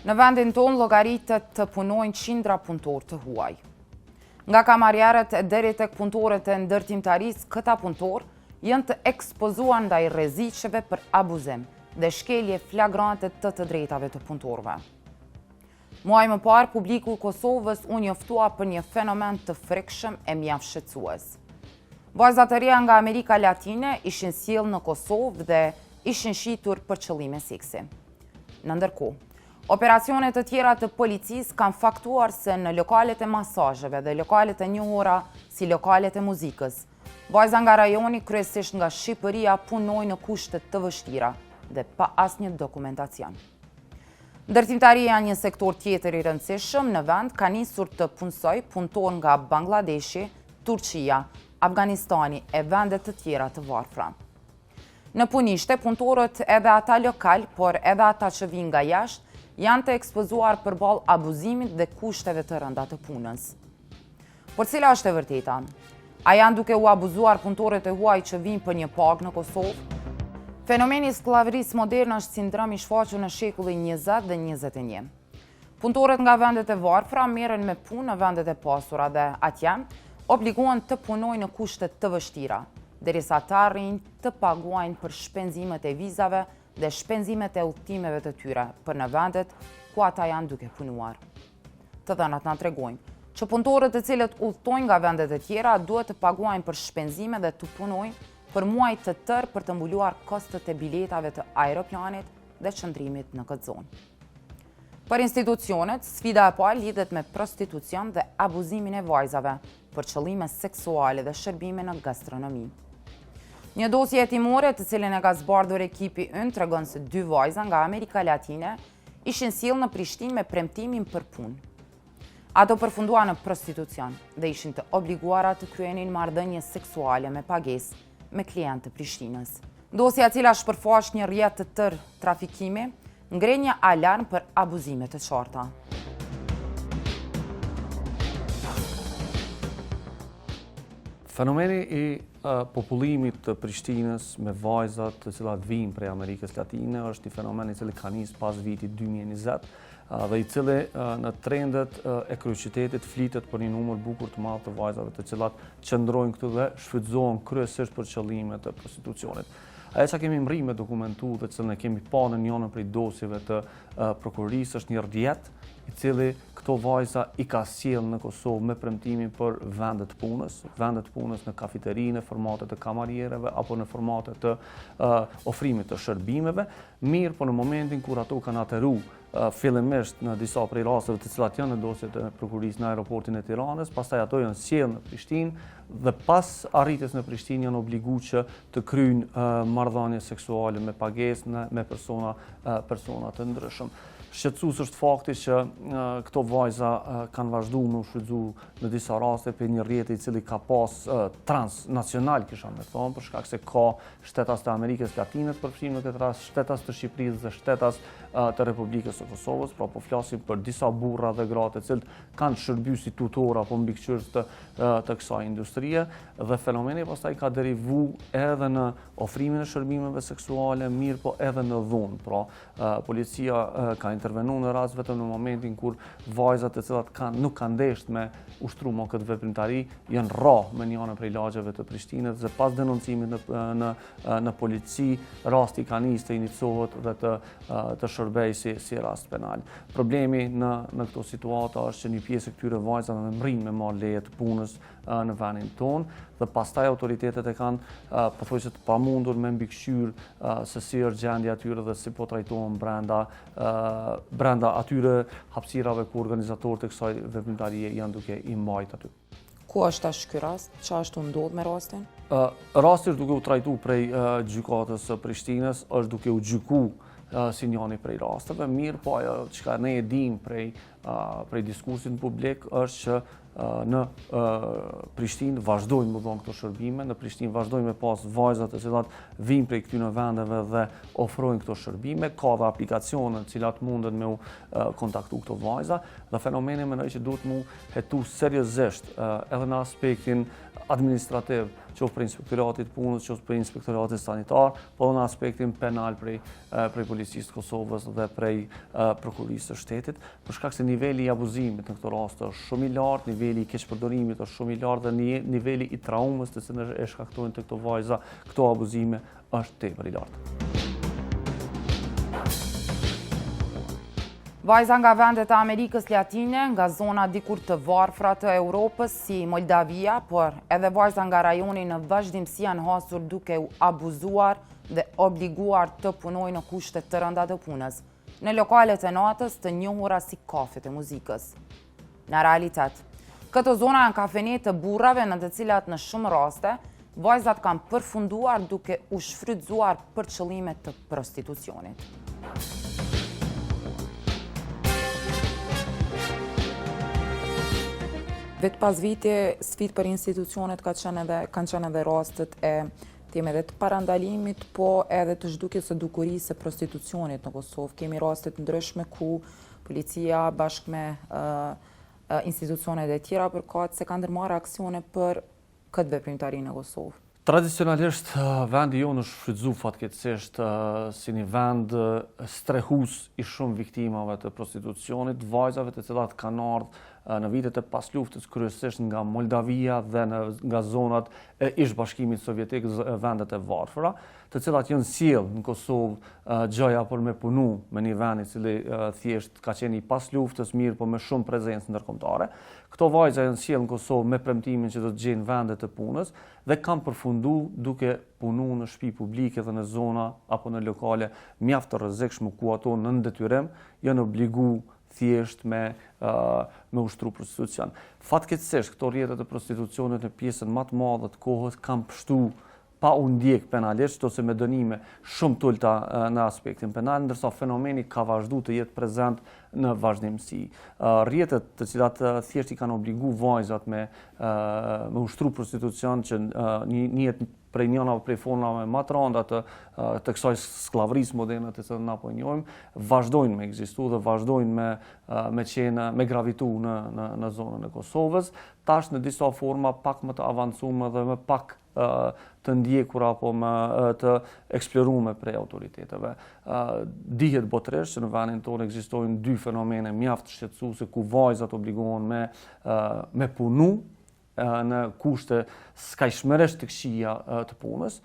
Në vendin tonë llogaritet të punojnë qindra punëtorë të huaj. Nga kamarierët deri tek punëtorët e ndërtimtarisë, këta punëtorë janë të ekspozuar ndaj rreziqeve për abuzim dhe shkelje flagrante të drejtave të punëtorëve. Muaj më parë, publiku i Kosovës u njoftua për një fenomen të frikshëm e mjaft shqetësues. Vajza të reja nga Amerika Latine ishin sjellë në Kosovë dhe ishin shitur për qëllime seksi. Në ndërkohë, operacione të tjera të policisë kanë faktuar se në lokalet e masazheve dhe lokalet e njohura si lokalet e muzikës, vajza nga rajoni, kryesisht nga Shqipëria, punojnë në kushte të vështira dhe pa asnjë dokumentacion. Ndërtimtaria, një sektor tjetër i rëndësishëm në vend, ka nisur të punësoj punëtor nga Bangladeshi, Turqia, Afganistani e vendet të tjera të varfra. Në punishte, punëtorët edhe ata lokal, por edhe ata që vinë nga jashtë, janë të ekspozuar përballë abuzimit dhe kushteve të rënda të punës. Por cila është e vërteta? A janë duke u abuzuar punëtorët e huaj që vinë për një pagë në Kosovë? Fenomeni skllavërisë moderne është sindrom i shfaqur në shekullin 20 dhe 21. Punëtorët nga vendet e varfra merren me punë në vendet e pasura dhe atje obligohen të punojnë në kushte të vështira, derisa të arrijnë të paguajnë për shpenzimet e vizave dhe shpenzimet e udhëtimeve të tyre për në vendet ku ata janë duke punuar. Të dhënat na tregojnë që punëtorët të cilët udhtojnë nga vendet e tjera duhet të paguajnë për shpenzime dhe të punojnë për muaj të tërë për të mbuluar kostot e biletave të aeroplanit dhe qëndrimit në këtë zonë. Për institucionet, sfida e parë lidhet me prostitucion dhe abuzimin e vajzave për qëllime seksuale dhe shërbime në gastronomi. Një dosje hetimore të cilën e ka zbardhur ekipi ynë tregon se 2 vajza nga Amerika Latine ishin sjellë në Prishtinë me premtimin për punë. Ato përfunduan në prostitucion dhe ishin të obliguara të kryenin marrëdhënie seksuale me pagesë me klientë të Prishtinës. Dosja e cila shpërfaq një rrjet të tërë trafikimi, ngre një alarm për abuzime të qarta. Fenomeni i popullimit të Prishtinës me vajzat të cilat vinë prej Amerikës Latine është një fenomen i cili ka nisë pas vitit 2020 dhe i cili në trendet e kryeqytetit flitet për një numër bukur të madh të vajzave të cilat qëndrojnë këtu dhe shfrytëzohen kryesisht për qëllime të prostitucionit. Ajo që kemi mri me dokumentu dhe që ne kemi pa në njënën prej dosjeve të prokurisë është një rrjet i cili këto vajza i ka sjellë në Kosovë me premtimin për vendet punës në kafeteri, në formate të kamariereve apo në formate të ofrimit të shërbimeve, mirë po në momentin kur ato kanë ateru fillimisht në disa prej rasteve të cilat janë në dosjet e prokurisë në aeroportin e Tiranës, pastaj ato janë sjellë në Prishtinë dhe pas arritjes në Prishtinë janë obliguar që të kryejnë marrëdhënie seksuale me pagesë me persona të ndryshëm. Shqetësues është fakti që këto vajza kanë vazhduar me u shfrytëzu në disa raste për një rrjet i cili ka pas transnacional, kisha me thonë, për shkak se ka shtetas të Amerikës Latine të përfshirë në këtë rast, shtetas të Shqipërisë dhe shtetas të Republikës së Kosovës, pra po flasim për disa burra dhe gra të cilët kanë shërbyer si tutor apo mbikëqyrës të kësaj industrie dhe fenomeni pastaj ka derivu edhe në ofrimin e shërbimeve seksuale, mirë po edhe në dhunë. Pra, policia ka intervenu në rast vetëm në momentin kur vajzat e cilat nuk kanë ndeshur me ushtru më këtë veprimtari janë rrahë me njënë prej lagjeve të Prishtinës dhe pas denoncimit në polici rasti ka nisë të inicohet dhe të shërbej si rast penal. Problemi në këto situata është që një pjesë e këtyre vajzave mrinë me marrë leje të punës në vendin tonë dhe pastaj autoritetet e kanë pothuajse të pamundur me mbikëqyrë se si është gjendja atyre dhe si po trajtohen brenda atyre hapësirave ku organizatorët e kësaj veprimtarie janë duke i mbajtur aty. Ku është tash ky rast? Çfarë është ndodhur me rastin? Rasti është duke u trajtuar prej gjykatës së Prishtinës, është duke u gjykuar si njëri prej rasteve, mirë po ajo çka ne e dim prej diskursit publik është që në Prishtinë vazhdojnë më dhonë këto shërbime, në Prishtinë vazhdojnë me pas vajzat e cilat vinë prej këtyre vendeve dhe ofrojnë këto shërbime, ka dhe aplikacione të cilat mundet me u kontaktu këto vajza, dhe fenomeni mendoj që duhet mu hetu seriozisht edhe në aspektin administrativ, qoftë për inspektoratit punës, qoftë për inspektoratit sanitar, po edhe në aspektin penal prej policisë të Kosovës dhe prej prokurisë së shtetit, për shkak se niveli i abuzimit në këto raste është shumë i lartë, niveli i keqpërdorimit është shumë i lartë dhe niveli i traumës të cilën e shkaktojnë të këto vajza, këto abuzime është tepër i lartë. Vajza nga vendet e Amerikës Latine, nga zona dikur të varfra të Europës si Moldavia, por edhe vajza nga rajoni në vazhdimsi janë hasur duke u abuzuar dhe obliguar të punojnë në kushte të rënda të punës, në lokalet e natës të njohura si kafet e muzikës. Në realitet, këto zona janë kafenet të burrave në të cilat në shumë raste, vajzat kanë përfunduar duke u shfrytzuar për qëllime të prostitucionit. Vetë pas vite, sfidë për institucionet kanë qenë edhe rastet e temeve të parandalimit, po edhe të zhdukjes së dukurisë së prostitucionit në Kosovë. Kemi rastet ndryshme ku policia bashkë me institucionet e tjera përkatëse se kanë ndërmarrë aksione për këtë veprimtari në Kosovë. Tradicionalisht, vendi jonë është shfrytzu fatkeqësisht si një vend strehus i shumë viktimave të prostitucionit, vajzave të cilat kanë ardhur në vitet e pas luftës kryesisht nga Moldavia dhe nga zonat e ish-bashkimit sovjetik, vendet e varfëra, të cilat janë sjellë në Kosovë gjoja për me punu me një vend i cili thjesht ka qenë i pas luftës mirë, por me shumë prezencë ndërkombëtare. Këto vajza janë sjellë në Kosovë me premtimin që do të gjejnë vende të punës dhe kanë përfundu duke punu në shtëpi publike dhe në zona apo në lokale mjaft të rrezikshme ku ato në detyrim janë obligu thjesht me ushtru prostitucion. Fatkeqësisht këto rrjetet e prostitucionit në pjesën më të madhe të kohës kanë pështu pa u ndjek penalisht ose me dënime shumë të ulta në aspektin penal, ndërsa fenomeni ka vazhdu të jetë prezent në vazhdimsi. Rrjetet të cilat thjesht i kanë obligu vajzat me ushtru prostitucion që njihet prej njëna prej formave më të rënda të kësaj skllavërisë moderne të cilën na po njohim, vazhdojnë me ekzistu dhe vazhdojnë me gravitu në zonën e Kosovës, tash në disa forma pak më të avancuara dhe më pak të ndjekura apo më të eksploruara prej autoriteteve. Dihet botërisht që në vendin tonë ekzistojnë dy fenomene mjaft shqetësuese ku vajzat obligohen me punu në kushte skajshmërisht të këqija të punës.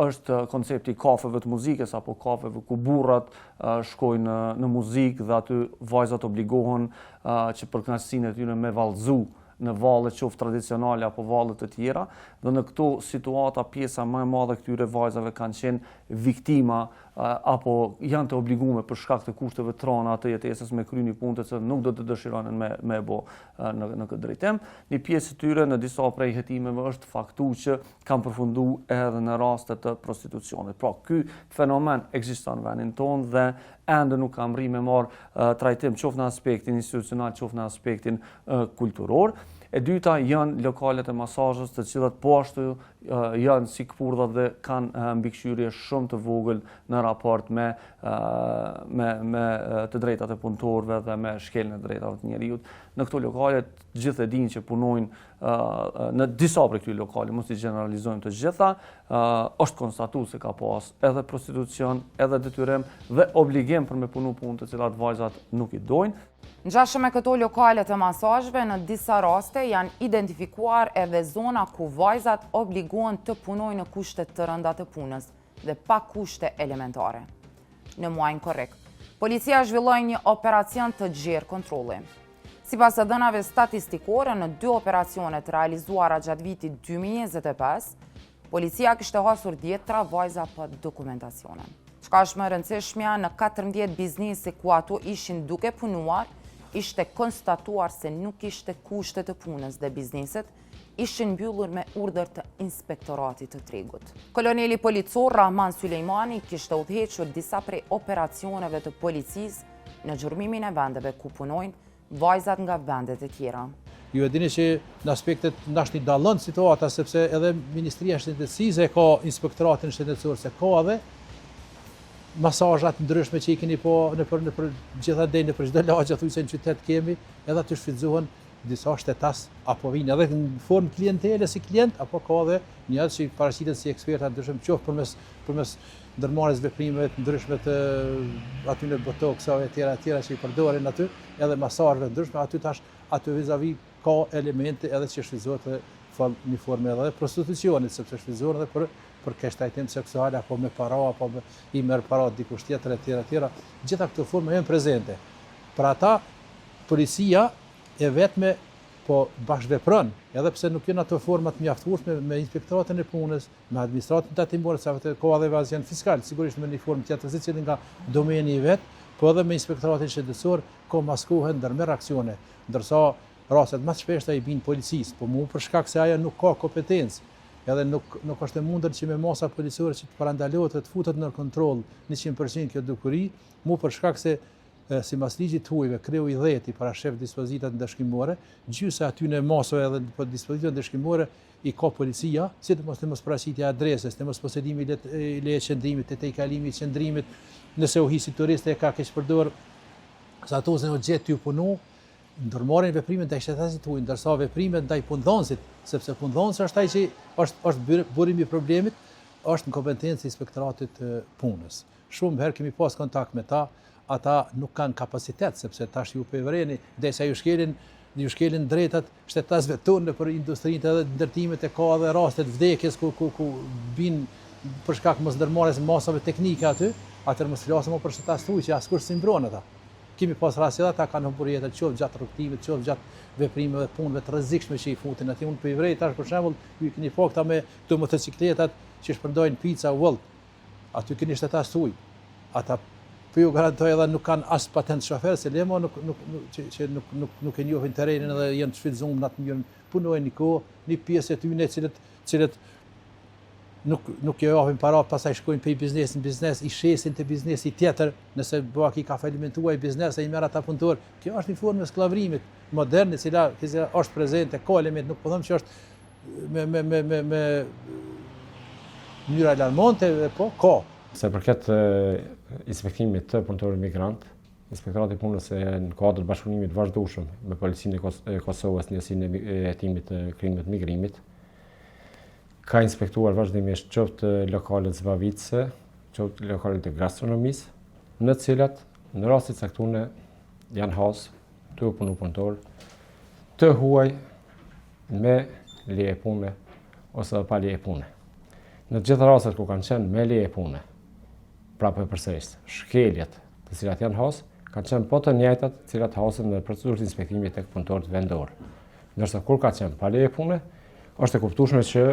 Është koncepti kafeve të muzikës apo kafeve ku burrat shkojnë në muzikë dhe aty vajzat obligohen që për kënaqësinë e tyre me vallëzu në vallet qoftë tradicionale apo vallet të tjera, dhe në këto situata pjesa më e madhe këtyre vajzave kanë qenë viktima apo janë të obliguar për shkak të kushteve të rënda të jetesës me kry një punë që nuk do të dëshironin me bë në këtë drejtim. Një pjesë e tyre në disa prej hetimeve është faktu që kanë përfunduar edhe në raste të prostitucionit. Pra, ky fenomen ekziston në vendin tonë dhe ende nuk kam rri me marrë trajtim qoftë në aspektin institucional, qoftë në aspektin kulturor. E dyta janë lokalet e masazhës, të cilat po ashtu janë si këpurdha dhe kanë mbikëqyrje shumë të vogël në raport me të drejtat e punëtorëve dhe me shkeljen e drejtave të njerëzit. Në këto lokale gjithë e dinë që punojnë në disa prej këtyre lokale, mos i generalizojmë të gjitha, është konstatuar se ka pas edhe prostitucion, edhe detyrim dhe obligim për me punu punë të cilat vajzat nuk i dojnë. Ngjashëm me këto lokale të masazheve, në disa raste janë identifikuar edhe zona ku vajzat obligohen të punojnë në kushte të rënda të punës dhe pa kushte elementare. Në muajin korrekt, policia zhvilloi një operacion të gjerë kontrolli. Sipas dhënave statistikore, në 2 operacione të realizuara gjatë vitit 2025, policia kishte hasur 10 vajza pa dokumentacione. Çka është më e rëndësishmja, në 14 biznese ku ato ishin duke punuar, ishte konstatuar se nuk ishte kushte të punës dhe bizneset ishin mbyllur me urdhër të inspektoratit të tregut. Koloneli policor Rahman Sulejmani kishte udhëhequr disa prej operacioneve të policisë në gjurmimin e vendeve ku punojnë vajzat nga vendet e tjera. Ju e dini që në aspektet nashti dallon situata sepse edhe Ministria e Shëndetësisë ka inspektoratin shëndetësor se ka edhe masazhat ndryshme që i keni po nëpër gjithandej nëpër çdo lagje thujse në qytet kemi, edhe aty shfrytëzohen disa shtetas apo vinë edhe në formë klientele si klient apo ka edhe njerëz që paraqiten si eksperta ndryshëm qoftë përmes ndërmarrjes veprimeve të ndryshme të aty në botoksave etj që i përdoren aty, edhe masazheve ndryshme aty vis-a-vis ka elemente edhe që shfrytëzohet në formë edhe prostitucionit, sepse shfrytëzohen edhe për kështajtim seksual apo me para apo i merr para dikush tjetër etj. Gjitha këto forma janë prezente. Për ata policia e vetme po bashkëvepron, edhe pse nuk janë ato forma të mjaftueshme me inspektoratin e punës, me administratën tatimore, sa vetë ka edhe evazion fiskal, sigurisht me një formë tjetër secili nga domeni i vet, po edhe me inspektoratin shëndetësor ko maskohen ndërmerr aksione, ndërsa rastet më të shpeshta i bin policisë, po mu për shkak se ajo nuk ka kompetencë, edhe nuk është e mundur që me masa policore që të parandalohet të futet në kontroll 100% kjo dukuri, mu për shkak se sipas ligjit të huajve kreu i 10 i parashef dispozitat ndëshkimore, gjysa aty në masave edhe për dispozitat ndëshkimore i ka policia, sidomos në mosparaqitja e adresës, në mosposedimi i leje qëndrimit, të tejkalimi i qëndrimit, nëse u hisi turiste e ka keq përdor, sa ato në gjet t'ju punu, ndërmarrin veprime ndaj shtetasit huaj, ndërsa veprime ndaj punëdhënësit, sepse punëdhënësi është ai që është burimi i problemit, është në kompetencë e inspektoratit të punës. Shumë herë kemi pas kontakt me ta, ata nuk kanë kapacitet, sepse tash ju përvreni, derisa ju shkelin drejtat shtetasëve tonë për industrinë edhe ndërtimet e ka edhe raste të vdekjes ku bin për shkak mos ndërmarrjes masave teknike aty, atëherë mos flasim për shtetas tuaj që askush si mbron ata. Kemi pas raste ata kanë humbur jetën qoftë gjatë rrugtimit, qoftë gjatë veprimeve të punëve të rrezikshme që i futin aty. Unë përvrej tash për shembull, ju keni fakta me këto motocikletat që shpërndajnë pica Wolt. Aty keni shtetas tuaj. Ata po ju garantoj edhe nuk kanë as patent shofer, se lemo nuk e njohin terrenin edhe janë të shfrytzuar në atë mënyrë. Punojnë një kohë, një pjesë e tyre cilët nuk jo japin para, pastaj shkojnë pe biznes në biznes, i shesin te biznesi tjetër, nëse baki ka falimentuar biznesi, i merr ata punëtor. Kjo është një formë skllavërimit modern, e cila është prezente, ka element, nuk po them që është me mënyra alarmante, po ka. Se përket inspektimit të punëtorëve migrant, Inspektorati i Punës në kuadër të bashkëpunimit vazhdueshëm me Policinë e Kosovës në njësinë e hetimit të krimit të migrimit, ka inspektuar vazhdimisht qoftë lokalet zbavitëse, qoftë lokalet e gastronomisë, në cilat në raste të caktuara janë hasë të punu punëtor të huaj me leje pune ose pa leje pune. Në të gjitha rastet ku kanë qenë me leje pune, prapë përsëris, shkeljet të cilat janë hasë, kanë qenë po të njëjtat të cilat hasen në procedurë të inspektimit tek punëtorët vendor. Ndërsa kur ka qenë pa leje pune, është e kuptueshme që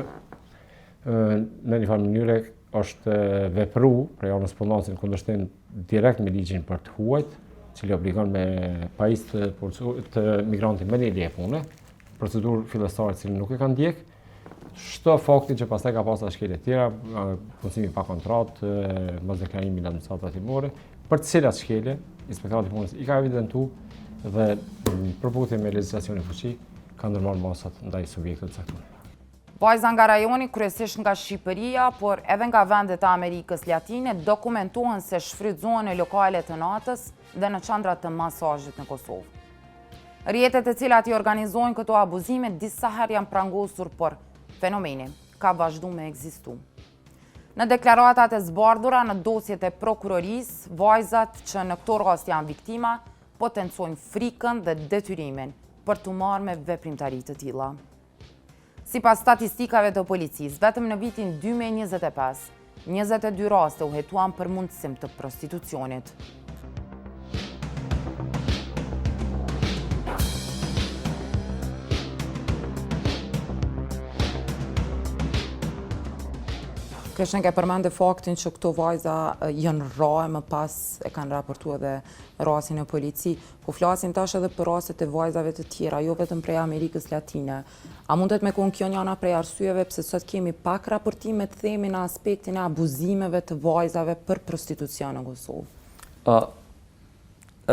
në një farë mënyre është vepru prej anës punonësit në kundërshtim direkt me ligjin për të huajt, cili obligon me pajis të migrantit me një leje pune, procedurë fillestare cilë nuk e kanë ndjek, shto faktin që pastaj ka pasur shkelje të tjera, punësimi pa kontratë, mosdeklarimi në administratë tatimore, për të cilat shkelje Inspektorati i Punës i ka evidentuar dhe në përputhje me legjislacionin fuqi ka ndërmarrë masat ndaj subjekteve të caktuara. Vajza nga rajoni, kryesisht nga Shqipëria, por edhe nga vendet e Amerikës Latine, dokumentohen se shfrytëzohen në lokale të natës dhe në qendrat të masazhit në Kosovë. Rrjetet e cilat i organizojnë këto abuzime disa herë janë prangosur, por fenomeni ka vazhduar me ekzistu. Në deklaratat e zbardhura në dosjet e prokurorisë, vajzat që në këto rast janë viktima potencojnë frikën dhe detyrimin për të marrë me veprimtari të tilla. Sipas statistikave të policisë, vetëm në vitin 2025, 22 raste u hetuan për mundësim të prostitucionit. Këshën ke përmende faktin që këto vajza janë rrahe, më pas e kanë raportuar edhe rastin e polici, po flasim tash edhe për rastet e vajzave të tjera, jo vetëm prej Amerikës Latine. A mundet me kon kjo njëna prej arsyeve pse sot kemi pak raportime të themi në aspektin e abuzimeve të vajzave për prostitucion në Kosovë?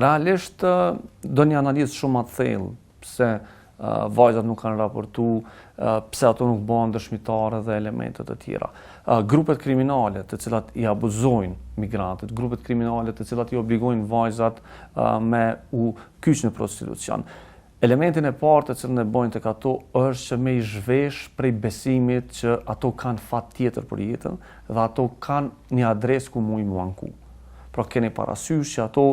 Realisht do një analizë shumë të thellë, pse vajzat nuk kanë raportu, pse ato nuk bëhen dëshmitare dhe elementet e tjera. Grupet kriminale të cilat i abuzojnë migrantët, grupet kriminale të cilat i obligojnë vajzat me u kyç në prostitucion. Elementin e parë të cilën e bojnë tek ato është që me i zhvesh prej besimit që ato kanë fat tjetër për jetën dhe ato kanë një adresë ku mujnë mu anku. Pra keni parasysh që ato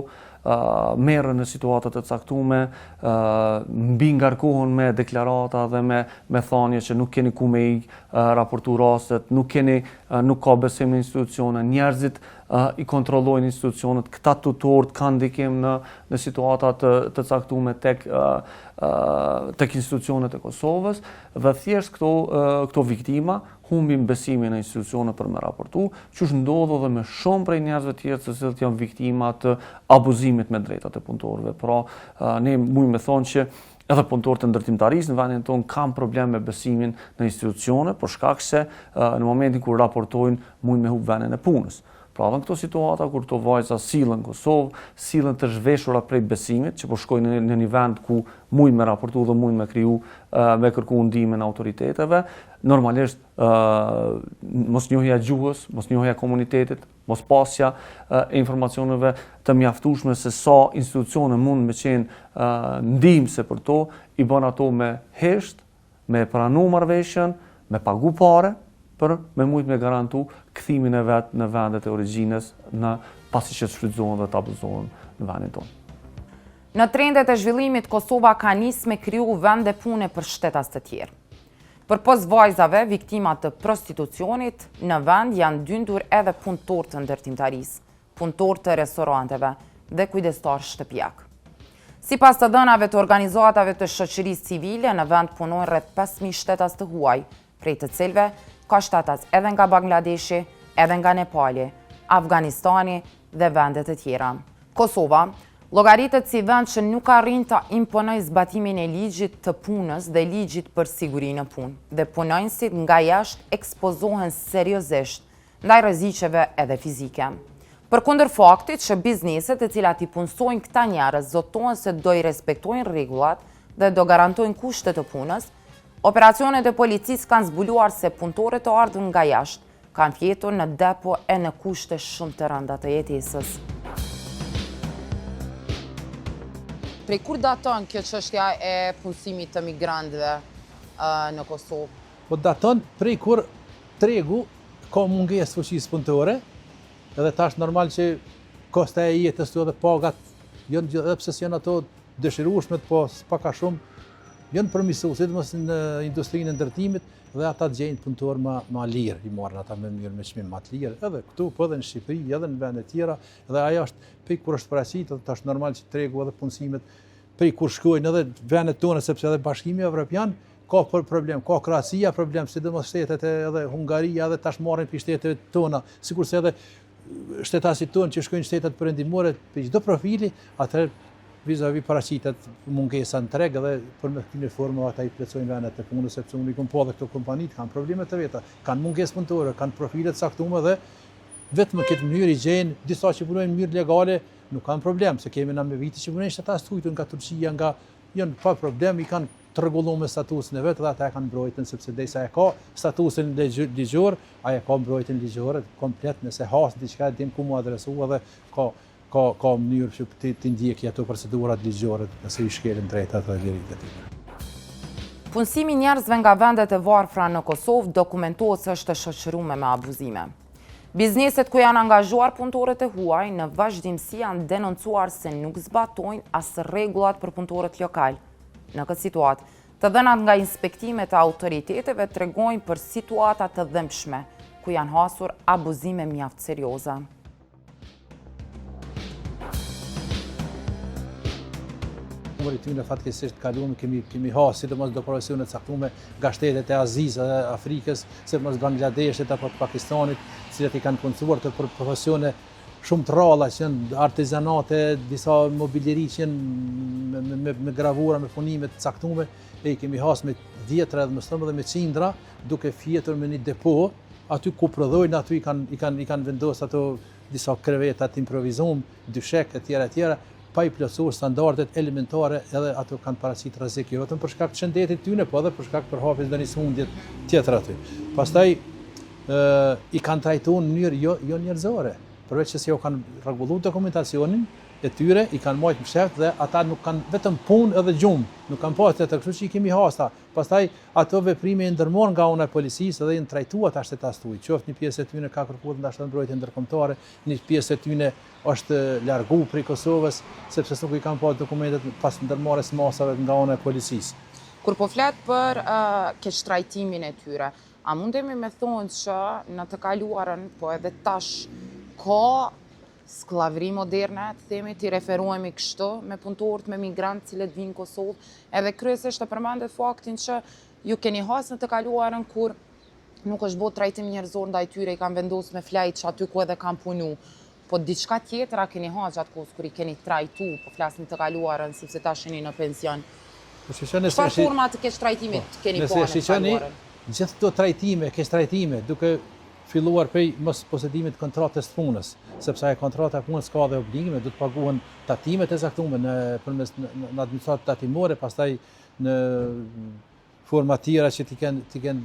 merren në situata të caktuara, mbi ngarkohen me deklarata dhe me thënie që nuk keni ku me i raportu rastet, nuk ka besim në institucione, njerëzit i kontrollojnë institucionet, këta tutorët kanë ndikim në situata të caktuara tek institucionet e Kosovës dhe thjesht këto viktima humbin besimin në institucione për me raportu, që është ndodhur edhe me shumë prej njerëzve tjerë se cilët janë viktima të abuzimit me drejtat e punëtorëve. Pra, ne mujmë me thonë që edhe punëtorët e ndërtimtarisë në vendin tonë kanë problem me besimin në institucione, për shkak se në momentin kur raportojnë mujnë me humbë venden e punës. Pra edhe në këto situata kur këto vajza sillen në Kosovë, sillen të zhveshura prej besimit, që po shkojnë në një vend ku mujnë me raportu dhe mujnë me kërku ndihmën autoriteteve, normalisht mosnjohja e gjuhës, mosnjohja e komunitetit, mospasja e informacioneve të mjaftueshme se sa institucione mund me qenë ndihmëse për to, i bën ato me hesht, me pranu marrëveshjen, me pagu pare, për me mujt me garantu kthimin e vet në vendet e origjinës pasi që të shfrytëzohen dhe të abuzohen në vendin tonë. Në trendet e zhvillimit, Kosova ka nisë me kriju vende pune për shtetas të tjerë. Përpos vajzave, viktimat të prostitucionit, në vend janë dyndur edhe punëtorë të ndërtimtarisë, punëtorë të restoranteve dhe kujdestar shtëpiak. Sipas të dhënave të organizatave të shoqërisë civile, në vend punojnë rreth 5.000 shtetas të huaj, prej të cilve ka shtetas edhe nga Bangladeshi, edhe nga Nepali, Afganistani dhe vendet e tjera. Kosova llogaritet si vend që nuk arrin të imponojë zbatimin e ligjit të punës dhe ligjit për sigurinë në punë, dhe punonjësit nga jashtë ekspozohen seriozisht ndaj rreziqeve edhe fizike. Përkundër faktit që bizneset e cilat i punësojnë këta njerëz zotohen se do i respektojnë rregullat dhe do garantojnë kushtet e punës, operacionet e policisë kanë zbuluar se punëtorët të ardhur nga jashtë kanë fjetur në depo e në kushte shumë të rënda të jetesës. Prej kur daton kjo çështja e punësimit të migrantëve në Kosovë? Po daton prej kur tregu ka mungesë fuqisë punëtore, edhe tash normal që kosta e jetës edhe pagat edhe pse janë ato dëshirueshme, po s'paka shumë janë përmirësuar, sidomos në industrinë e ndërtimit, dhe ata gjejnë punëtorë më lirë, i marrin ata me mirë me çmim më të lirë, edhe këtu, po edhe në Shqipëri, edhe në vende tjera, dhe ajo është prej kur është paraqitur, tash normal që tregu edhe punësimet, prej kur shkojnë edhe vendet tona, sepse edhe Bashkimi Evropian ka problem, ka Kroacia problem, sidomos shtetet edhe Hungaria, edhe tash marrin pi shteteve tona, sikurse edhe shtetasit tonë që shkojnë shtetet perëndimore, për çdo profili, atëherë vis-a-vis paraqitet mungesa në treg edhe për me këtë formë ata i plotësojnë vendet e punës, sepse unë i kam pa dhe këto kompanitë kanë probleme të veta, kanë mungesë punëtore, kanë profile të caktuara dhe vetëm në këtë mënyrë i gjejnë disa që punojnë në mënyrë legale, nuk kanë problem, se kemi na me vite që punojnë shtetas tujtën nga Turqia, nga janë pa problem, i kanë të rregulluar me statusin e vet dhe ata e kanë mbrojtën, sepse derisa e ka statusin ligjor, ai e ka mbrojtën ligjore komplet, nëse has diçka dim ku mu adresuar dhe ka mënyrë që të ndjekë ato procedurat ligjore nëse i shkelin drejtat dhe lirit e tyre. Punësimi njerëzve nga vendet e varfra në Kosovë dokumentohet se është shoqëruar me abuzime. Bizneset ku janë angazhuar punëtorët e huaj në vazhdimsi janë denoncuar se nuk zbatojnë as rregullat për punëtorët lokal. Në këtë situatë, të dhënat nga inspektimet e autoriteteve tregojnë për situata të dhëmshme, ku janë hasur abuzime mjaft serioze. Numëri tyre fatkeqësisht kaluam kemi hasur sidomos do operacione të caktuara nga shtetet e Azisë dhe Afrikës, sidomos Bangladeshit apo Pakistanit, të cilat i kanë punësuar të për profesione shumë të rralla, që janë artizanate, disa mobiljeri që janë me gravura, me punime të caktuara, e i kemi hasur me dhjetra edhe më me qindra, duke fjetur me një depo, aty ku prodhojnë, aty i kanë vendosur ato disa kreveta të improvizum, dyshek e tjera, pa i plotësuar standardet elementare edhe ato kanë paraqitur rrezik jo vetëm për shkak të shëndetit tyne, po edhe për shkak të përhapjes ndonjë sëmundje tjetër aty. Pastaj i kanë trajtuar në mënyrë jo njerëzore, përveç se u kanë rregulluar dokumentacionin e tyre, i kanë marrë msheft dhe ata nuk kanë vetëm punë edhe gjumë, nuk kanë pas tjetër, kështu që i kemi hasta. Pastaj ato veprime i ndërmuar nga ana e policisë dhe janë trajtuar ta shtetas tuaj. Qoftë një pjesë e tyre ka kërkuar ndashta mbrojtje ndërkombëtare, një pjesë e tyre është larguar prej Kosovës sepse nuk i kanë pas dokumentet pas ndërmarrjes masave nga ana e policisë. Kur po flet për keqtrajtimin e tyre, a mundemi me thonë që në të kaluarën, po edhe tash, ka skllavëri moderne, të themi, ti referohemi kështu, me punëtorët, me migrantë cilët vinë në Kosovë, edhe kryesisht të përmendet faktin që ju keni hasë në të kaluarën kur nuk është bërë trajtim njerëzor ndaj tyre, i kanë vendosur me flajt që aty ku edhe kanë punu. Po diçka tjetër a keni hasë gjatë kohës kur i keni trajtu, po flasim të kaluarën, sepse tash jeni në pension. Çfarë forma të keqtrajtimit keni po në të kaluarën? Gjithë këto trajtime, keqtrajtime, duke filluar prej mos posedimit të kontratës të punës, sepse ajo kontrata e punës ka dhe obligime, do të paguhen tatimet e caktuara përmes në administratë tatimore, pastaj në forma tjera që ti kenë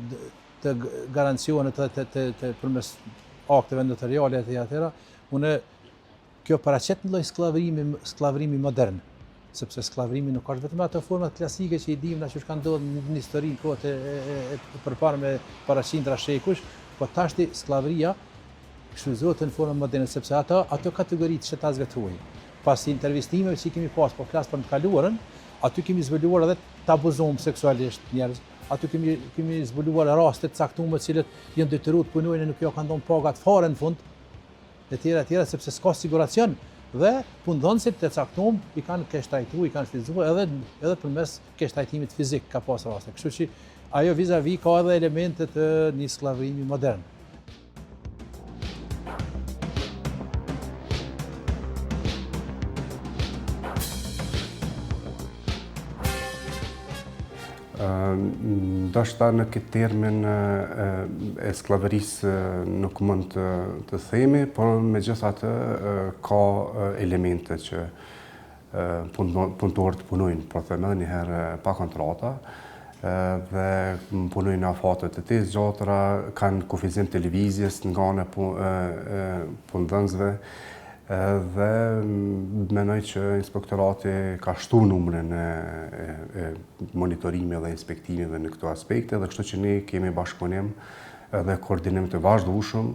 të garancione të përmes akteve notariale e tjera. Kjo paraqet një lloj skllavërimi modern, sepse skllavërimi nuk është vetëm ato format klasike që i dimë na që kanë ndodhur në historinë kohët e përpara me paraqindra shekush, po tashti skllavëria shfryzohet në formë moderne sepse ato kategoritë shtetazëve tuaj. Pas intervistimeve që kemi pas, po flas për të kaluarën, aty kemi zbuluar edhe të abuzohem seksualisht njerëz, aty kemi zbuluar raste të caktuara të cilët janë detyruar të punojnë e nuk jo kanë dhënë pagat fare në fund, e tjera sepse s'ka siguracion dhe punëdhënësit të caktuar i kanë keqtrajtuar, i kanë shfryzuar edhe përmes keqtrajtimit fizik ka pas raste. Kështu që ajo vis-a-vis ka edhe elemente të një skllavërimi modern. Ndoshta në këtë termin e skllavërisë nuk mund të themi, por megjithatë ka elemente që punëtorët punojnë, po them një herë pa kontrata, dhe punojnë në afate të të zgjatra, kanë kufizim televizjes nga ana e punëdhënësve, dhe mendoj që inspektorati ka shtuar numrin e monitorimeve dhe inspektimeve në këto aspekte, dhe kështu që ne kemi bashkëpunim dhe koordinim të vazhdueshëm,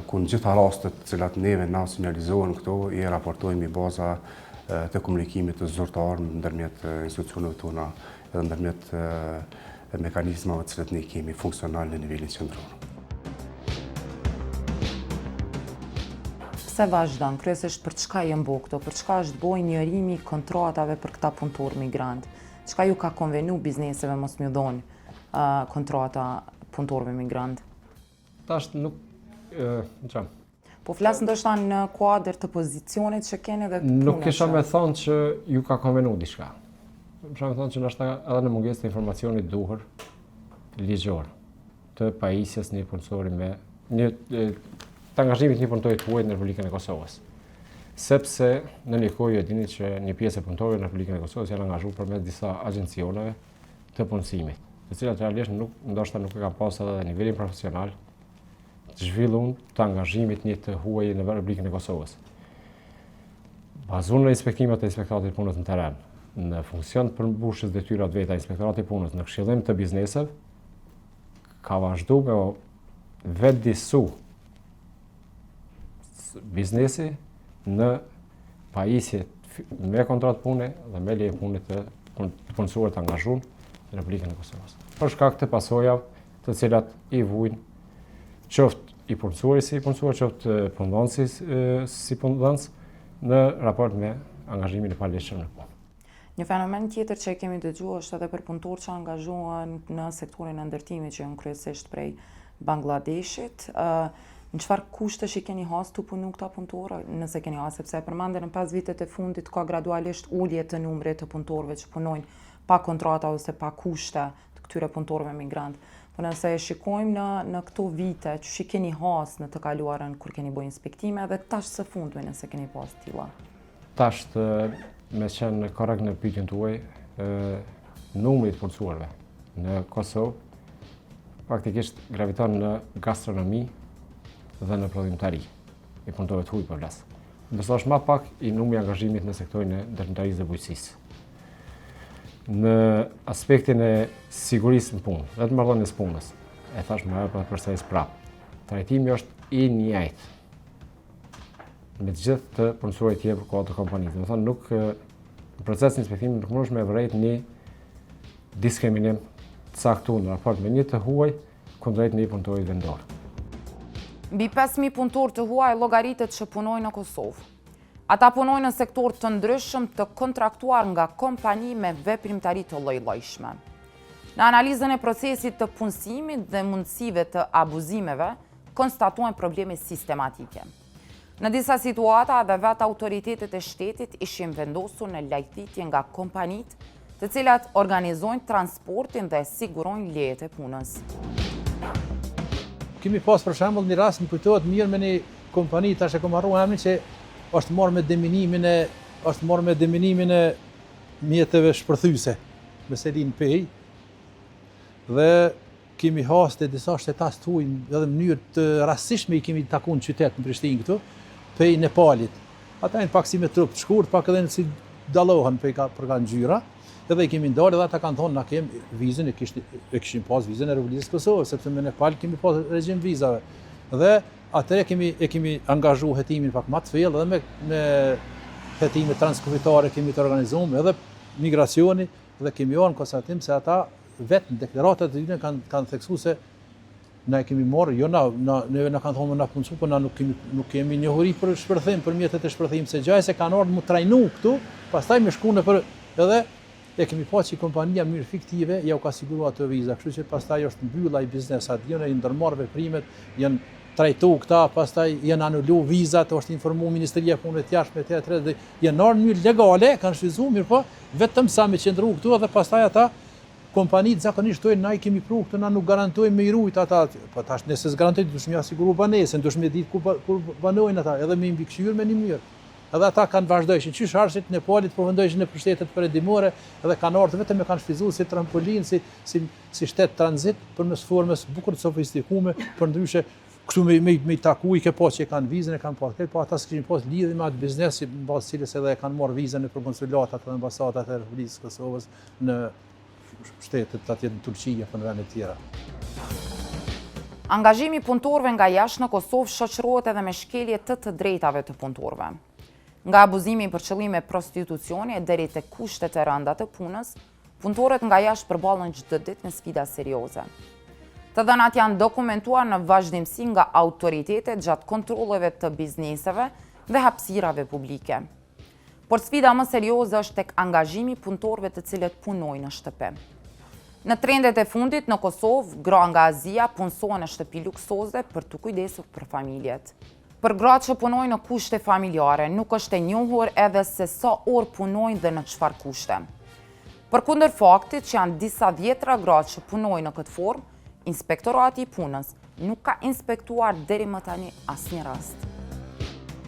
ku në gjitha rastet të cilat neve na sinjalizohen këto, i raportojmë i baza të komunikimit të zyrtar ndërmjet institucioneve tona edhe ndërmjet mekanizmave të cilat ne kemi funksional në nivelin qendror. Pse vazhdon, kryesisht për çka janë bërë këto, për çka është bërë njërimi kontratave për këta punëtorë migrant? Çka ju ka konvenu bizneseve mos m'ju dhënë kontrata punëtorëve migrant? Tash nuk Po flas ndoshta në kuadër të pozicionit që keni dhe punës. Nuk kisha me thonë që ju ka konvenu diçka. Kisha me thonë që ndoshta edhe në mungesë të informacionit duhur ligjor të pajisjes një punësori me të angazhimit një punëtori të huaj në Republikën e Kosovës. Sepse në një kohë e dini që një pjesë e punëtorëve në Republikën e Kosovës janë angazhuar përmes disa agjencioneve të punësimit, të cilat realisht ndoshta nuk e kanë pasur edhe nivelin profesional të zhvilluar të angazhimit një të huaj në Republikën e Kosovës. Bazuar në inspektimet e Inspektoratit të Punës në terren, në funksion të përmbushjes detyrave të veta Inspektorati i Punës në këshillim të bizneseve, ka vazhduar me vetëdijsu biznesi në pajisje me kontratë pune dhe me leje pune të punësuar të angazhuar në Republikën e Kosovës. Për shkak të pasojave të cilat i vujnë qoftë i punësuari si punësuar, qoftë punëdhënësi si punëdhënës në raport me angazhimin e palegjshëm në punë. Një fenomen tjetër që kemi dëgjuar është edhe për punëtorë që angazhohen në sektorin e ndërtimit që janë kryesisht prej Bangladeshit. Në çfarë kushtesh i keni hasë të punu këta punëtorë, nëse keni hasë, sepse e përmendën në 5 vitet e fundit ka gradualisht ulje të numrit të punëtorëve që punojnë pa kontrata ose pa kushte të këtyre punëtorëve migrant. Po nëse e shikojmë në këto vite, që i keni hasë në të kaluarën kur keni bërë inspektime dhe tash së fundmi nëse keni pas tilla. Tash me qenë korrekt në pyetjen tuaj, numri i punësuarve në Kosovë faktikisht graviton në gastronomi dhe në prodhimtari. I punëtorëve të huaj po flas. Ndërsa është më pak i numri i angazhimit në sektorin e ndërtimtarisë dhe bujqësisë. Në aspektin e sigurisë në punë, dhe të marrëdhënies punës, e thash më herë përsëris prapë. Trajtimi është i njëjtë me të gjithë të punësuarit tjerë për kohë të kompanisë. Do të thonë nuk në procesin e inspektimit nuk mundesh me vërejt një diskriminim të caktuar në raport me një të huaj kundrejt një punëtori vendor. Mbi 5.000 punëtorë të huaj llogaritet që punojnë në Kosovë. Ata punojnë në sektor të ndryshëm të kontraktuar nga kompani me veprimtari të lloj-llojshme. Në analizën e procesit të punësimit dhe mundësive të abuzimeve, konstatuan probleme sistematike. Në disa situata dhe vetë autoritetet e shtetit ishin vendosur në lajthitje nga kompanit të cilat organizojnë transportin dhe sigurojnë lejet e punës. Kemi pas për shembull një rast më kujtohet mirë me një kompani tash e kam harruar emrin që është marrë me deminimin e mjeteve shpërthyese me Selin Pej dhe kemi hasë të disa shtetas të huaj edhe në mënyrë të rastishme i kemi takuar në qytet në Prishtinë këtu, Pej Nepalit. Ata janë pak si me trup të shkurt, pak edhe si dallohen për ka ngjyra, edhe i kemi ndalë dhe ata kanë thonë na kem vizën e kishim pas vizën e Republikës Kosovës, sepse me Nepal kemi pas regjim vizave. Dhe atëherë e kemi angazhuar hetimin pak më të thellë dhe me hetime transkufitare kemi të organizuar edhe migracioni dhe kemi në konstatim se ata vetë në deklaratat e tyre kanë theksuar se na e kemi marrë, jo neve na kanë thonë na punësu, por na nuk kemi njohuri për shpërthim, për mjetet e shpërthimit, se gjaj se kanë ardhur mu trajnu këtu, pastaj me shku në për edhe e kemi pasur që kompania mënyrë fiktive ja u ka siguruar ato viza, kështu që pastaj është mbyll ai biznes aty, janë ndërmarrë veprimet, janë trajtu këta, pastaj janë anulu vizat, është informuar Ministria e Punëve të Jashtme dhe janë ardhur në mënyrë legale, kanë shfrytzuar mirë po, vetëm sa me qëndru këtu dhe pastaj ata kompanitë zakonisht thonë na i kemi pru këtu, na nuk garantojmë me i rujt ata. Po tash nëse s'garantoj duhet më siguru banesën, duhet më ditë kur banojnë ata, edhe me mbikëqyrë me një mënyrë. Edhe ata kanë vazhdojnë, qysh arshit në Nepalit po vendojnë në pushtetet perëndimore, edhe kanë ardhur vetëm me kanë shfryzuar si trampolin, si shtet tranzit përmes formës bukur të sofistikuar, për ndryshe kështu me taku i ke pas që kanë vizën e kanë pas, po ata s'kishin pas lidhje me atë biznes, në bazë cilës edhe e kanë marrë vizën në konsulatat dhe ambasadat e Republikës së Kosovës në shtetet atje në Turqi apo në vende të tjera. Angazhimi i punëtorëve nga jashtë në Kosovë shoqërohet edhe me shkelje të drejtave të punëtorëve. Nga abuzimi për qëllime prostitucioni deri te kushtet e rënda të punës, punëtorët nga jashtë përballen çdo ditë me sfida serioze. Të dhënat janë dokumentuar në vazhdimsi nga autoritetet gjatë kontrolleve të bizneseve dhe hapësirave publike. Por sfida më serioze është tek angazhimi i punëtorëve të cilët punojnë në shtëpi. Në trendet e fundit në Kosovë, gra nga Azia punësohen në shtëpi luksoze për të kujdesur për familjet. Për gratë që punojnë në kushte familjare, nuk është e njohur edhe se sa orë punojnë dhe në çfarë kushte. Përkundër faktit që janë disa dhjetra gratë që punojnë në këtë formë, Inspektorati i Punës nuk ka inspektuar deri më tani asnjë rast.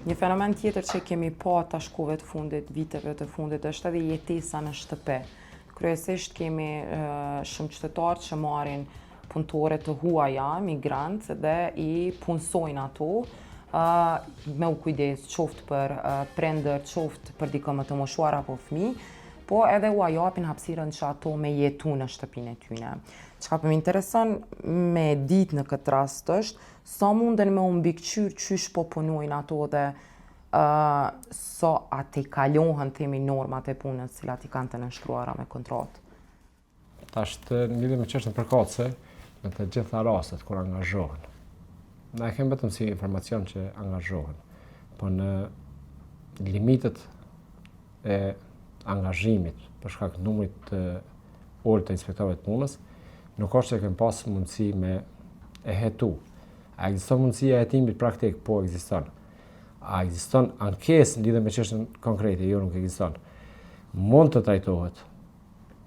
Një fenomen tjetër që kemi pa të shkove të fundit, viteve të fundit, është edhe jetesa në shtëpi. Kryesisht kemi shumë qytetarë që marrin punëtore të huaja, migrantë, dhe i punësojnë ato me u kujdes qoftë për prindër, qoftë për dikë më të moshuar apo fëmijë, po edhe u japin hapësirën që ato me jetu në shtëpinë e tyre. Çka po më intereson me ditë në këtë rast është sa munden me u mbikëqyr qysh po punojnë ato dhe sa atë kalohen themi normat e punës cilat i kanë të nënshkruara me kontratë. Tash të lidhur me çështën përkatëse, në të gjitha rastet kur angazhohen. Na e kemi vetëm si informacion që angazhohen, po në limitet e angazhimit për shkak të numrit të ulët të inspektorëve të punës, nuk është që kemi pas mundësi me e hetu. A ekziston mundësia e hetimit praktik? Po ekziston. A ekziston ankesë lidhur me çështën konkrete? Jo, nuk ekziston. Mund të trajtohet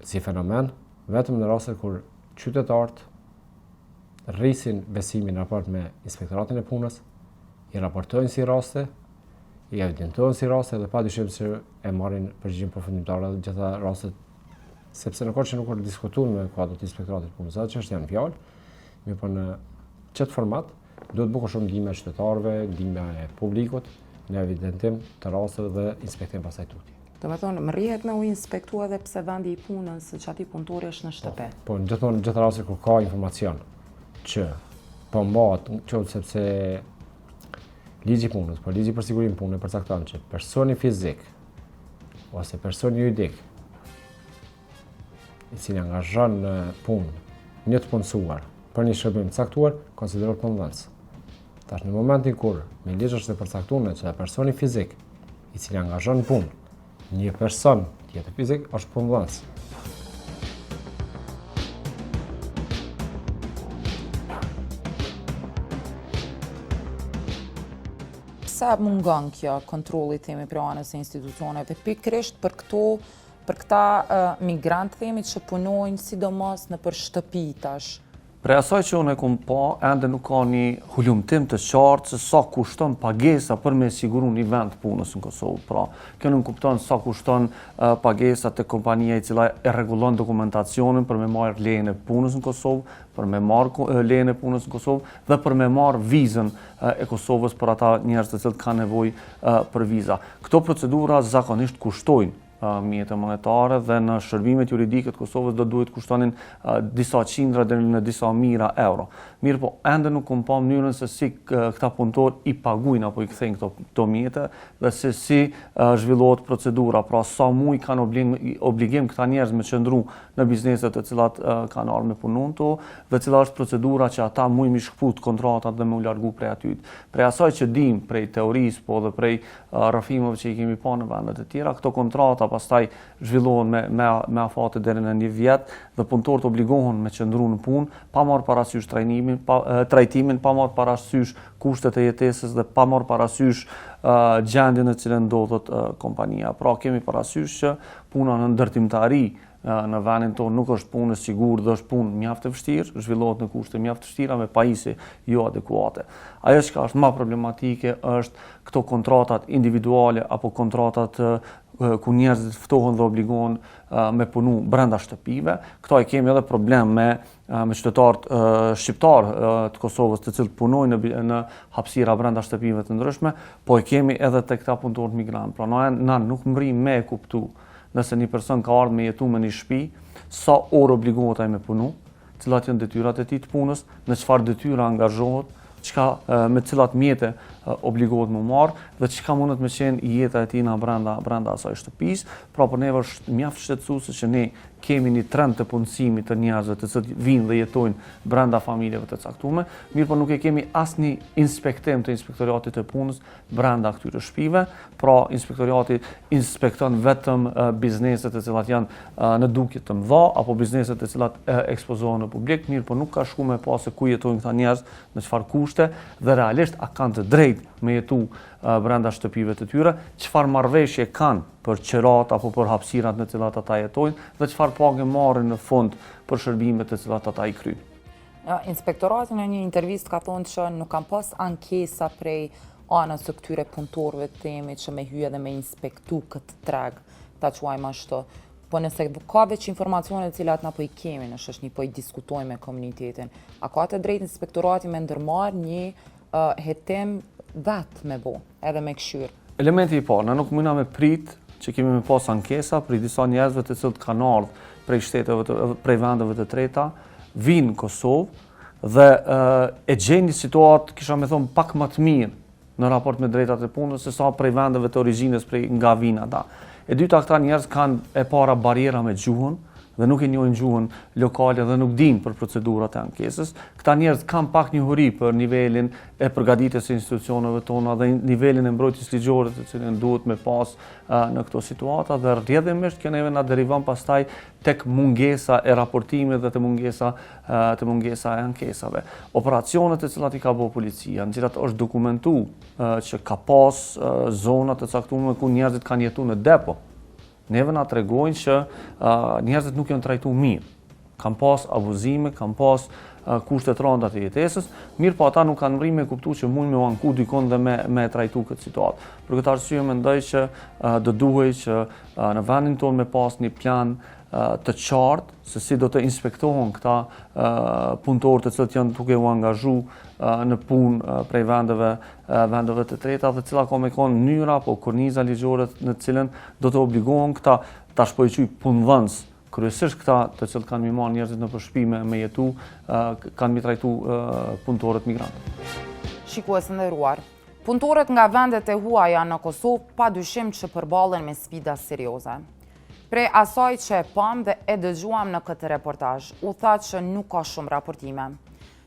si fenomen vetëm në raste kur qytetarët rrisin besimin në raport me Inspektoratin e Punës, i raportojnë si raste, i evidentojnë si raste dhe padyshim që e marrin përgjigjem përfundimtare dhe gjitha rastet, sepse në kohë që nuk është diskutuar me kuadrat e inspektoratit punës, atë që është janë fjalë, mirë në çet format duhet bukur shumë ndihmë e qytetarëve, ndihmë e publikut në evidentim të rasteve dhe inspektim pastaj tutje. Do të thonë, më rrihet me u inspektua edhe pse vendi i punës, që aty punëtori është në shtëpi. Po, gjithmonë në gjitha rastet kur ka informacion që po mbahet, qoftë sepse ligji i punës, po ligji për sigurinë e punës përcakton që personi fizik ose personi juridik i cili angazhon në punë një të punësuar për një shërbim të caktuar, konsiderohet punëdhënës. Tash në momentin kur me ligj është e përcaktuar që personi fizik i cili angazhon në punë një person tjetër fizik është punëdhënës. Pse mungon kjo kontrolli themi për anës e institucioneve, pikërisht për këta migrantë themi që punojnë sidomos në për shtëpi tash? Prej asaj që unë e kom pa, ende nuk ka një hulumtim të qartë se sa kushton pagesa për me siguru një vend punës në Kosovë. Pra, kjo nuk kupton sa kushton pagesa të kompania i cila e rregullon dokumentacionin për me marrë lejen e punës në Kosovë, për me marrë lejen e punës në Kosovë dhe për me marrë vizën e Kosovës për ata njerëz të cilët kanë nevojë për viza. Këto procedura zakonisht kushtojnë mjete monetare dhe në shërbimet juridike të Kosovës do duhet kushtonin disa qindra deri në disa mijëra euro. Mirë po, ende nuk kom pa mënyrën se si këta punëtor i paguajnë apo i kthejnë këto mjete dhe se si zhvillohet procedura, pra sa muj kanë obligim këta njerëz me qëndru në bizneset të cilat kanë ardhur me punën to dhe cila është procedura që ata muj mi shkput kontratat dhe me u largu prej aty. Prej asaj që dim prej teorisë po dhe prej rrëfimeve që i kemi pa në vendet e tjera, këto kontrata pastaj zhvillohen me afate deri në 1 vjet dhe punëtorët obligohen me qëndru në punë pa marrë parasysh trajtimin, pa marrë parasysh kushtet e jetesës dhe pa marrë parasysh gjendjen në cilën ndodhet kompania. Pra kemi parasysh që puna në ndërtimtari në vendin tonë nuk është punë e sigurt dhe është punë mjaft e vështirë, zhvillohet në kushte mjaft të vështira me pajisje jo adekuate. Ajo që është më problematike është këto kontratat individuale apo kontratat ku njerëzit ftohen dhe obligohen me punu brenda shtëpive. Këto e kemi edhe problem me qytetarët shqiptar të Kosovës të cilët punojnë në hapësira brenda shtëpive të ndryshme, po e kemi edhe tek këta punëtorë migrantë. Pra na nuk mrim me e kuptu nëse një person ka ardhur me jetu me një shtëpi, sa orë obligohet ai me punu, cilat janë detyrat e tij të punës, në çfarë detyra angazhohet, me cilat mjete obligohet më marrë dhe çka mundet me qenë jeta e tij brenda asaj shtëpisë. Pra për neve është mjaft shqetësuese që ne kemi një trend të punësimit të njerëzve të cilët vinë dhe jetojnë brenda familjeve të caktuara, mirë po nuk e kemi asnjë inspektim të inspektoratit të punës brenda këtyre shtëpive. Pra inspektorati inspekton vetëm bizneset të cilat janë në dukje të mëdha apo bizneset të cilat ekspozohen në publik, mirë po nuk ka shkuar me pa se ku jetojnë këta njerëz, në çfarë kushte dhe realisht a kanë të drejtë me jetu brenda shtëpive të tyre, çfarë marrëveshje kanë për qerat apo për hapësirat në cilat ata jetojnë dhe çfarë pagë marrin në fund për shërbimet të cilat ata i kryjnë. Inspektorati në një intervistë ka thonë që nuk kanë pas ankesa prej anës së këtyre punëtorëve të themi që me hyje dhe me inspektu këtë treg, ta quajmë ashtu. Po nëse ka veç informacione të cilat na po i kemi, në shoqni po i diskutojmë me komunitetin, a ka të drejtë inspektorati me ndërmarr një hetim vetë me bo, edhe me këshyrë? Elementi i parë, na nuk mundna me prit që kemi me pas ankesa për disa njerëzve të cilët kanë ardhur prej shteteve prej vendeve të treta, vinë në Kosovë dhe e gjejnë një situatë, kisha me thonë, pak më të mirë në raport me drejtat e punës se sa prej vendeve të origjinës nga vinë ata. E dyta, këta njerëz kanë e para bariera me gjuhën dhe nuk e njohin gjuhën lokale dhe nuk dinë për procedurat e ankesës. Këta njerëz kanë pak njohuri për nivelin e përgatitjes së institucioneve tona dhe nivelin e mbrojtjes ligjore të cilën duhet me pas në këto situata dhe rrjedhimisht kjo neve na derivon pastaj tek mungesa e raportimit dhe të mungesa e ankesave. Operacionet të cilat i ka bërë policia, në cilat është dokumentuar që ka pas zona të caktuara ku njerëzit kanë jetuar në depo, neve na tregojnë që njerëzit nuk janë trajtuar mirë. Kanë pas abuzime, kanë pas kushtet rënda të jetesës, mirë po ata nuk kanë mri me kuptu që mund me u anku dikon dhe me trajtu këtë situatë. Për këtë arsye mendoj që do duhej që në vendin tonë me pas një plan të qartë se si do të inspektohen këta punëtorë të cilët janë duke u angazhu në punë prej vendeve të treta dhe cila ka me konë mënyra apo korniza ligjore në cilën do të obligohen këta tash po i quaj punëdhënës, kryesisht këta të cilët kanë mi marrë njerëzit në përshpime me jetu, kanë mi trajtu punëtorët migrantë. Shikues nderuar, punëtorët nga vendet e huaja në Kosovë pa dyshim që përballen me sfida serioze. Prej asaj që e pam dhe e dëgjuam në këtë reportazh, u tha që nuk ka shumë raportime.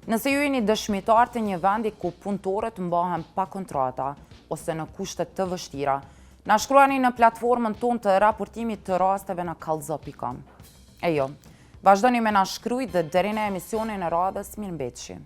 Nëse ju jeni dëshmitar të një vendi ku punëtorët mbahen pa kontrata ose në kushte të vështira, na shkruani në platformën tonë të raportimit të rasteve në kallzo.com. Vazhdoni me na shkruaj dhe deri në emisionin e radhës, mirëmbëjtje.